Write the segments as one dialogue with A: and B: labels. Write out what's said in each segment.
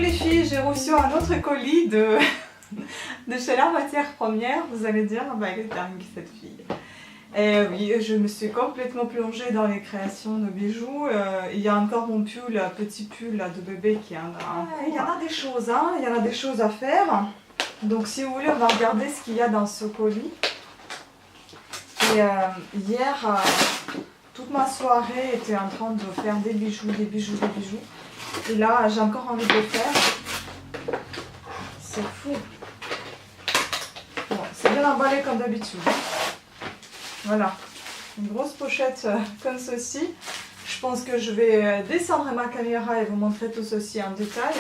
A: les filles, j'ai reçu un autre colis de chez La Matière Première. Vous allez dire, bah, elle est dingue cette fille. Et oui, je me suis complètement plongée dans les créations de bijoux. Il y a encore mon pull, petit pull là, de bébé qui est il y en a des choses, hein, il y en a des choses à faire. Donc si vous voulez, on va regarder ce qu'il y a dans ce colis. Et hier, toute ma soirée était en train de faire des bijoux, des bijoux, des bijoux. Et là, j'ai encore envie de le faire. C'est fou. Bon, c'est bien emballé comme d'habitude. Voilà. Une grosse pochette comme ceci. Je pense que je vais descendre ma caméra et vous montrer tout ceci en détail.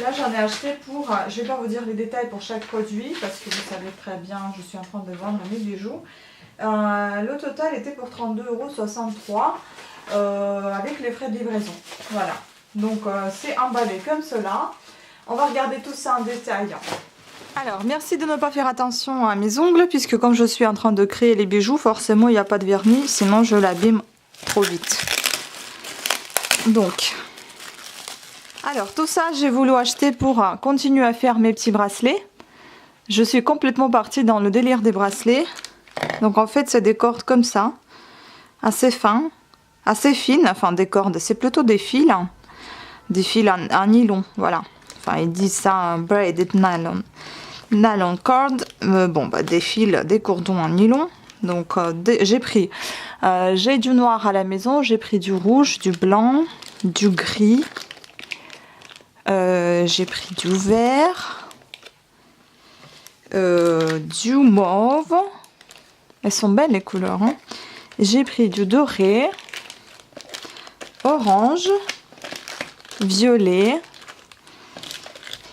A: Là, j'en ai acheté pour... Je ne vais pas vous dire les détails pour chaque produit parce que vous savez très bien, je suis en train de vendre mes bijoux. Le total était pour 32,63 € avec les frais de livraison. Voilà. Donc c'est emballé comme cela. On va regarder tout ça en détail. Alors merci de ne pas faire attention à mes ongles puisque comme je suis en train de créer les bijoux, forcément il n'y a pas de vernis, sinon je l'abîme trop vite. Donc, alors tout ça j'ai voulu acheter pour continuer à faire mes petits bracelets. Je suis complètement partie dans le délire des bracelets. Donc en fait c'est des cordes comme ça, assez fins, assez fines, enfin des cordes, c'est plutôt des fils en nylon, voilà. Enfin ils disent ça braided nylon. Nylon cord, bon bah des fils, des cordons en nylon. Donc j'ai pris, j'ai du noir à la maison, j'ai pris du rouge, du blanc, du gris, j'ai pris du vert, du mauve. Elles sont belles les couleurs, hein. J'ai pris du doré, orange, violet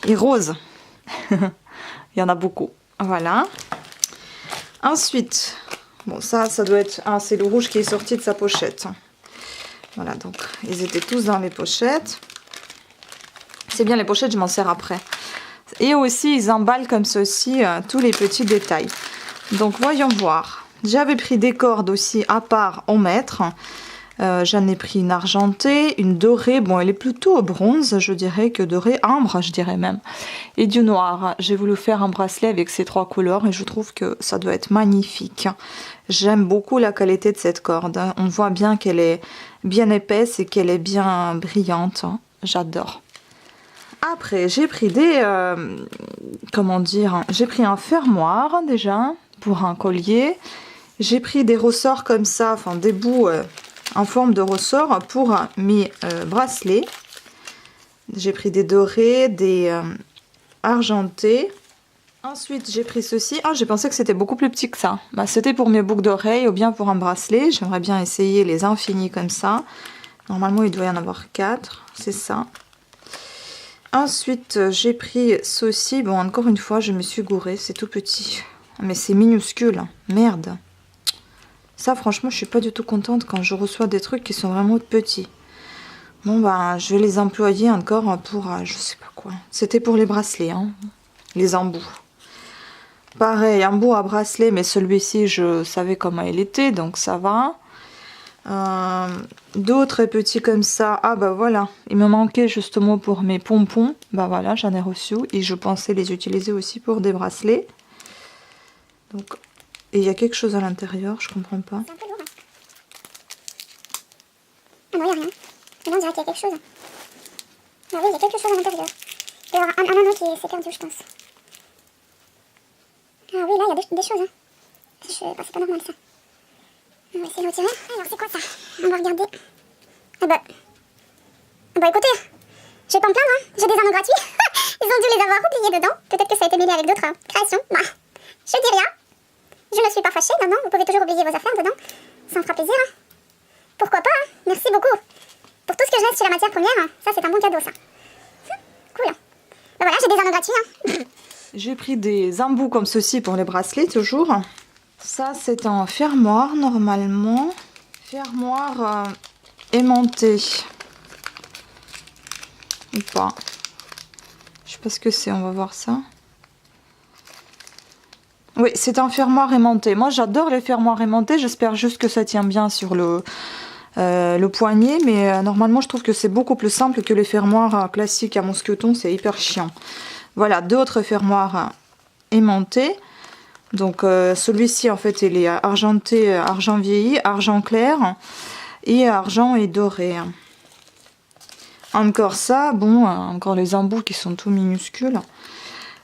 A: et rose. Il y en a beaucoup. Voilà. Ensuite, bon ça doit être... Ah, c'est le rouge qui est sorti de sa pochette. Voilà, donc ils étaient tous dans les pochettes. C'est bien les pochettes, je m'en sers après. Et aussi, ils emballent comme ceci tous les petits détails. Donc voyons voir. J'avais pris des cordes aussi à part en mètre. J'en ai pris une argentée, une dorée. Bon, elle est plutôt bronze, je dirais, que dorée, ambre, je dirais même. Et du noir. J'ai voulu faire un bracelet avec ces trois couleurs et je trouve que ça doit être magnifique. J'aime beaucoup la qualité de cette corde. On voit bien qu'elle est bien épaisse et qu'elle est bien brillante. J'adore. Après, j'ai pris des... comment dire? J'ai pris un fermoir déjà pour un collier. J'ai pris des ressorts comme ça, enfin des bouts en forme de ressort pour mes bracelets. J'ai pris des dorés, des argentés. Ensuite, j'ai pris ceci. Ah, j'ai pensé que c'était beaucoup plus petit que ça. Bah, c'était pour mes boucles d'oreilles ou bien pour un bracelet. J'aimerais bien essayer les infinis comme ça. Normalement, il doit y en avoir 4. C'est ça. Ensuite, j'ai pris ceci. Bon, encore une fois, je me suis gourée. C'est tout petit. Mais c'est minuscule. Merde. Ça, franchement, je suis pas du tout contente quand je reçois des trucs qui sont vraiment petits. Bon, ben, je vais les employer encore pour, je sais pas quoi. C'était pour les bracelets, hein. Les embouts. Pareil, embout à bracelet, mais celui-ci, je savais comment il était, donc ça va. D'autres petits comme ça. Ah, bah voilà. Il me manquait justement pour mes pompons. Bah voilà, j'en ai reçu. Et je pensais les utiliser aussi pour des bracelets. Donc... Et il y a quelque chose à l'intérieur, je comprends pas.
B: C'est un peu lourd. Ah non, il n'y a rien. Mais non, on dirait qu'il y a quelque chose. Ah oui, il y a quelque chose à l'intérieur. Il y a un anneau qui s'est perdu, je pense. Ah oui, là, il y a des choses. Hein. Bah, c'est pas normal, ça. On va essayer de retirer. Alors, c'est quoi ça? On va regarder. Ah bah écoutez, je vais pas me plaindre, hein. J'ai des anneaux gratuits. Ils ont dû les avoir oubliés dedans. Peut-être que ça a été mêlé avec d'autres créations. Bah, je dis rien. Je ne suis pas fâchée, non, vous pouvez toujours oublier vos affaires dedans. Ça me fera plaisir. Hein. Pourquoi pas, hein. Merci beaucoup. Pour tout ce que je laisse chez La Matière Première, ça c'est un bon cadeau, ça. Cool. Ben voilà, j'ai des anneaux gratuits. Hein.
A: J'ai pris des embouts comme ceci pour les bracelets, toujours. Ça, c'est un fermoir, normalement. Fermoir aimanté. Ou pas. Je sais pas ce que c'est, on va voir ça. Oui, c'est un fermoir aimanté. Moi, j'adore les fermoirs aimantés. J'espère juste que ça tient bien sur
C: le poignet, mais normalement je trouve que c'est beaucoup plus simple que les fermoirs classiques à mousqueton, c'est hyper chiant. Voilà, d'autres fermoirs aimantés. Donc celui-ci en fait il est argenté, argent vieilli, argent clair et argent et doré. Encore ça, bon, encore les embouts qui sont tout minuscules.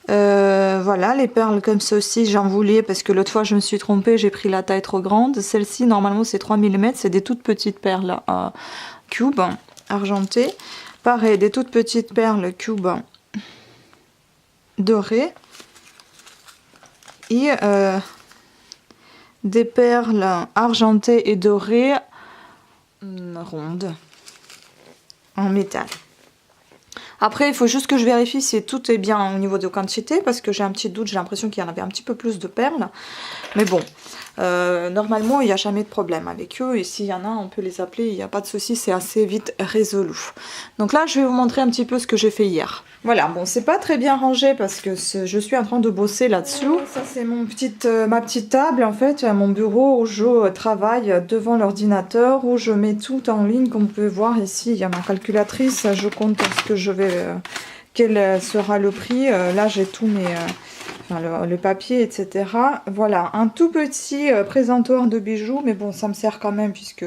C: Voilà, les perles comme ceci, j'en voulais parce que l'autre fois je me suis trompée, j'ai pris la taille trop grande. Celle-ci, normalement, c'est 3 mm, c'est des toutes petites perles cube argentées. Pareil, des toutes petites perles cube dorées. Et des perles argentées et dorées rondes en métal. Après, il faut juste que je vérifie si tout est bien au niveau de quantité, parce que j'ai un petit doute, j'ai l'impression qu'il y en avait un petit peu plus de perles. Mais bon, normalement, il n'y a jamais de problème avec eux, et s'il y en a, on peut les appeler, il n'y a pas de souci, c'est assez vite résolu. Donc là, je vais vous montrer un petit peu ce que j'ai fait hier. Voilà, bon, c'est pas très bien rangé, parce que je suis en train de bosser là-dessous. Ça, c'est ma petite table, en fait, mon bureau où je travaille devant l'ordinateur, où je mets tout en ligne, comme vous pouvez voir ici, il y a ma calculatrice, je compte ce que je vais... quel sera le prix. Là, j'ai tous mes... le papier, etc. Voilà, un tout petit présentoir de bijoux, mais bon, ça me sert quand même, puisque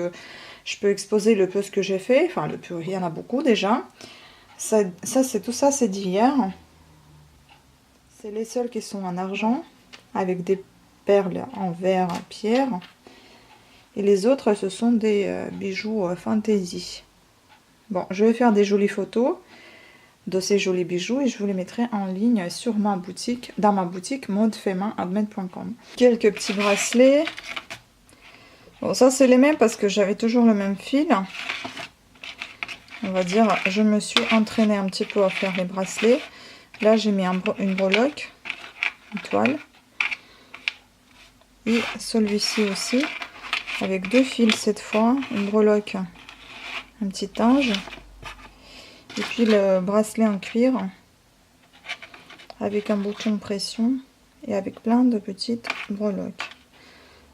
C: je peux exposer le peu ce que j'ai fait. Enfin, le peu, il y en a beaucoup déjà. Ça c'est tout ça, c'est d'hier. C'est les seuls qui sont en argent, avec des perles en verre, en pierre. Et les autres, ce sont des bijoux fantaisie. Bon, je vais faire des jolies photos de ces jolis bijoux et je vous les mettrai en ligne sur ma boutique, dans ma boutique modefemainadmed.com. Quelques petits bracelets. Bon, ça c'est les mêmes parce que j'avais toujours le même fil. On va dire, je me suis entraînée un petit peu à faire les bracelets. Là, j'ai mis une breloque, une toile. Et celui-ci aussi, avec 2 fils cette fois. Une breloque, un petit ange. Et puis le bracelet en cuir, avec un bouton pression et avec plein de petites breloques.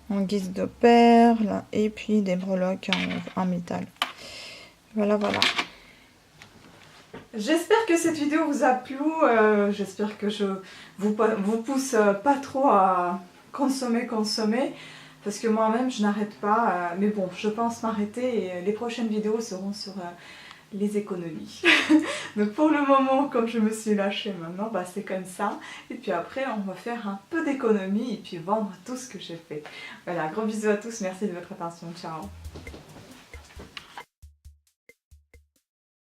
C: En guise de perles et puis des breloques en métal. Voilà, voilà.
A: J'espère que cette vidéo vous a plu, j'espère que je vous pousse pas trop à consommer, parce que moi-même je n'arrête pas, mais bon, je pense m'arrêter et les prochaines vidéos seront sur les économies. Donc pour le moment, comme je me suis lâchée maintenant, bah c'est comme ça, et puis après on va faire un peu d'économie et puis vendre tout ce que j'ai fait. Voilà, gros bisous à tous, merci de votre attention, ciao.